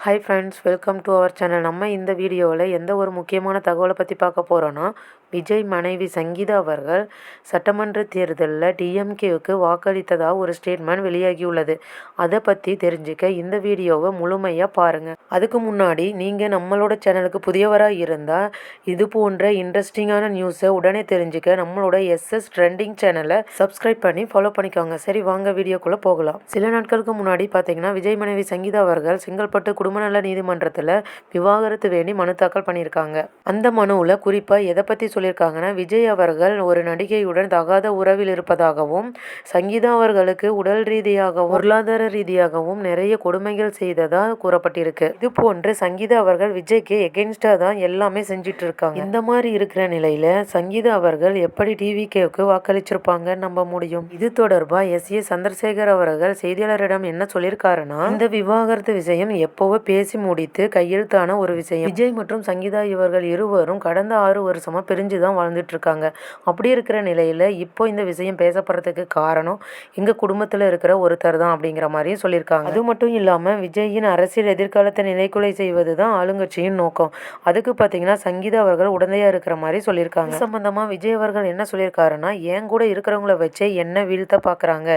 Hi friends, welcome to our channel. நம்ம இந்த வீடியோவில் எந்த ஒரு முக்கியமான தகவலை பற்றி பார்க்க போகிறோன்னா, விஜய் மனைவி சங்கீதா அவர்கள் சட்டமன்ற தேர்தலில் டிஎம்கேவுக்கு வாக்களித்ததாக ஒரு ஸ்டேட்மெண்ட் வெளியாகியுள்ளது. அதை பற்றி தெரிஞ்சுக்க இந்த வீடியோவை முழுமையாக பாருங்கள். அதுக்கு முன்னாடி நீங்கள் நம்மளோட சேனலுக்கு புதியவராக இருந்தால் இது போன்ற இன்ட்ரெஸ்டிங்கான நியூஸை உடனே தெரிஞ்சுக்க நம்மளோட எஸ்எஸ் ட்ரெண்டிங் சேனலை சப்ஸ்கிரைப் பண்ணி ஃபாலோ பண்ணிக்கோங்க. சரி, வாங்க வீடியோக்குள்ளே போகலாம். சில நாட்களுக்கு முன்னாடி பார்த்தீங்கன்னா, விஜய் மனைவி சங்கீதா அவர்கள் செங்கல்பட்டு குடும்ப நல நீதிமன்றத்தில் விவாகரத்து வேண்டி மனு தாக்கல் பண்ணியிருக்காங்க. அந்த மனுவில் குறிப்பாக எதை பற்றி சொல்லியிருக்காங்கன்னா, விஜய் அவர்கள் ஒரு நடிகையுடன் தகாத உறவில் இருப்பதாகவும், சங்கீதா அவர்களுக்கு உடல் ரீதியாகவும் பொருளாதார ரீதியாகவும் நிறைய கொடுமைகள் செய்ததாக கூறப்பட்டிருக்கு. இது போன்று சங்கீதா அவர்கள் விஜய்க்கு எகென்ஸ்டாக தான் எல்லாமே செஞ்சுட்டு இருக்காங்க. இந்த மாதிரி இருக்கிற நிலையில சங்கீதா அவர்கள் எப்படி டிவிகேவுக்கு வாக்களிச்சிருப்பாங்கன்னு நம்ப முடியும்? இது தொடர்பாக எஸ்.ஏ. சந்திரசேகர் அவர்கள் செய்தியாளரிடம் என்ன சொல்லியிருக்காருன்னா, இந்த விவாகரத்து விஷயம் எப்போவோ பேசி முடித்து கையெழுத்தான ஒரு விஷயம். விஜய் மற்றும் சங்கீதா இவர்கள் இருவரும் கடந்த 6 வருஷமா பிரிஞ்சு தான் வாழ்ந்துட்டு இருக்காங்க. அப்படி இருக்கிற நிலையில இப்போ இந்த விஷயம் பேசப்படுறதுக்கு காரணம் எங்க குடும்பத்துல இருக்கிற ஒருத்தர் தான் அப்படிங்கிற மாதிரியும் சொல்லியிருக்காங்க. அது மட்டும் இல்லாம விஜயின் அரசியல் எதிர்காலத்தை நிலைக்குலை செய்வது தான் ஆளுங்கட்சியின் நோக்கம். அதுக்கு பார்த்தீங்கன்னா சங்கீதா அவர்கள் உடந்தையா இருக்கிற மாதிரி சொல்லியிருக்காங்க. சம்பந்தமா விஜய் அவர்கள் என்ன சொல்லியிருக்காருன்னா, என் கூட இருக்கிறவங்கள வச்சு என்ன வீழ்த்த பாக்குறாங்க,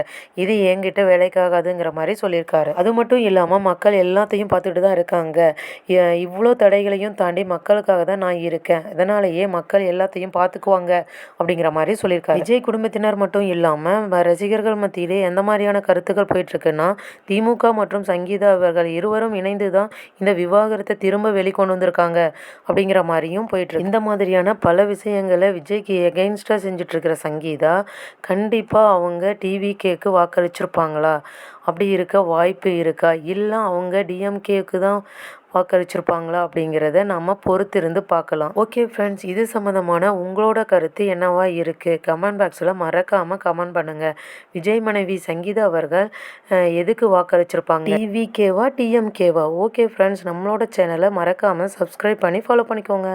இது என்கிட்ட வேலைக்காகாதுங்கிற மாதிரி சொல்லியிருக்காரு. அது மட்டும் இல்லாம மக்கள் எல்லாத்தையும் பார்த்துட்டு தான் இருக்காங்க. இவ்வளோ தடைகளையும் தாண்டி மக்களுக்காக தான் நான் இருக்கேன், இதனாலேயே மக்கள் எல்லாத்தையும் பார்த்துக்குவாங்க அப்படிங்கிற மாதிரி சொல்லியிருக்காரு. விஜய் குடும்பத்தினர் மட்டும் இல்லாமல் ரசிகர்கள் மத்தியிலே எந்த மாதிரியான கருத்துக்கள் போயிட்டுருக்குன்னா, திமுக மற்றும் சங்கீதா அவர்கள் இருவரும் இணைந்து தான் இந்த விவாகரத்தை திரும்ப வெளிக்கொண்டு வந்திருக்காங்க அப்படிங்கிற மாதிரியும் போயிட்டுருக்கு. இந்த மாதிரியான பல விஷயங்களை விஜய்க்கு எகெயின்ஸ்டாக செஞ்சுட்ருக்கிற சங்கீதா கண்டிப்பாக அவங்க டிவிகேக்கு வாக்களிச்சிருப்பாங்களா? அப்படி இருக்க வாய்ப்பு இருக்கா? இல்லை அவங்க டிஎம்கேவுக்கு தான் வாக்களிச்சிருப்பாங்களா அப்படிங்கிறத நம்ம பொறுத்திருந்து பார்க்கலாம். ஓகே ஃப்ரெண்ட்ஸ், இது சம்மந்தமான உங்களோட கருத்து என்னவா இருக்குது? கமெண்ட் பாக்ஸில் மறக்காமல் கமெண்ட் பண்ணுங்கள். விஜய் மனைவி சங்கீதா அவர்கள் எதுக்கு வாக்களிச்சிருப்பாங்க? டிவிகேவா டிஎம்கேவா? ஓகே ஃப்ரெண்ட்ஸ், நம்மளோட சேனலை மறக்காமல் சப்ஸ்கிரைப் பண்ணி ஃபாலோ பண்ணிக்கோங்க.